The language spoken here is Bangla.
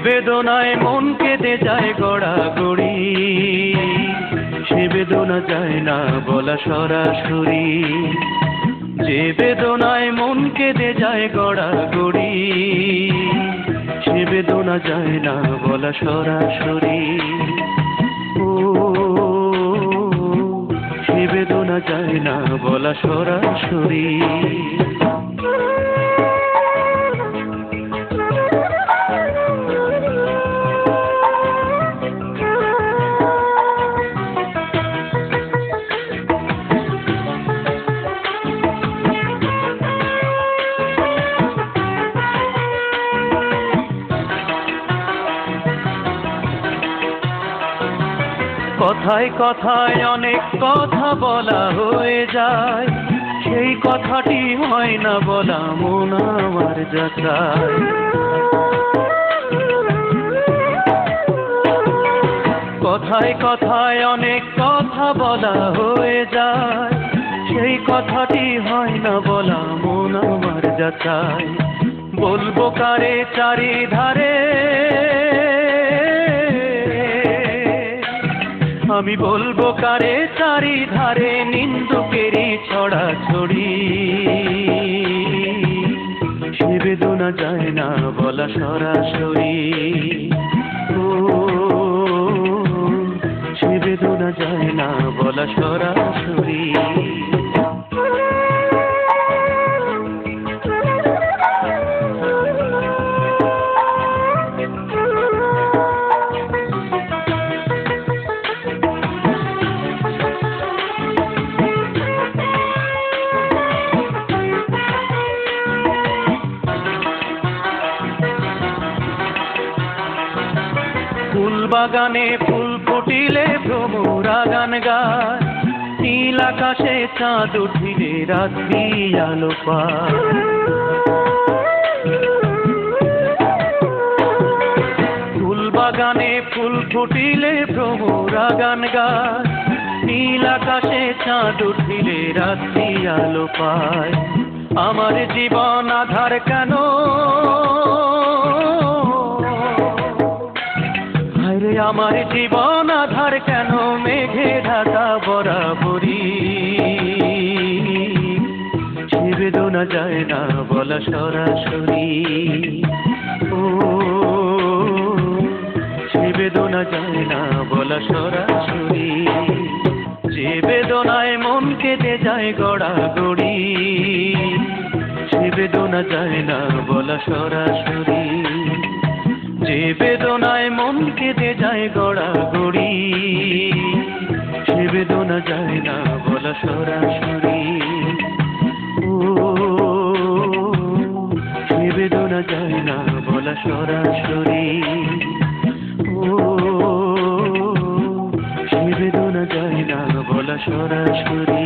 বেদনায় মন কেঁদে যায় গড়াগড়ি, সে বেদনা যায় না বলা সরাসরি। যে বেদনায় মন কেঁদে যায় গড়াগড়ি, সে বেদনা যায় না বলা সরাসরি। ও সে বেদনা যায় না বলা সরাসরি। কথায় কথায় অনেক কথা বলা হয়ে যায়, সেই কথাটি হয় না বলা মন আমার যাচাই। কথায় কথায় অনেক কথা বলা হয়ে যায়, সেই কথাটি হয় না বলা মন আমার যাচাই। বলবো কারে চারিধারে, আমি বলবো কারে চারিধারে নিন্দুকেরই ছড়াছড়ি। সে বেদনা যায় না বলা সরাসরি। ও সে বেদনা যায় না বলা সরাসরি। ফুল বাগানে ফুল ফুটিলে ভ্রমরা গান গায়, নীল আকাশে চাঁদ উঠিলে রাত্রি আলো পায়। ফুল বাগানে ফুল ফুটিলে ভ্রমরা গান গায়, নীল আকাশে চাঁদ উঠিলে রাত্রি আলো পায়। আমার জীবন আধার কেন, আমার জীবন আধার কেন মেঘে ঢাকা বরাবরি। সে বেদনা যায় না বলা সরাসরি। ও সে বেদনা যায় না বলা সরাসরি। যে বেদনায় মন কেঁদে যায় গড়াগড়ি, সে বেদনা যায় না বলা সরাসরি। যে বেদনায় মন কেঁদে যায় গড়াগড়ি, সে বেদনা যায় না বলা সরাসরি। ও সে বেদনা যায় না বলা সরাসরি। ও সে বেদনা যায় না বলা সরাসরি।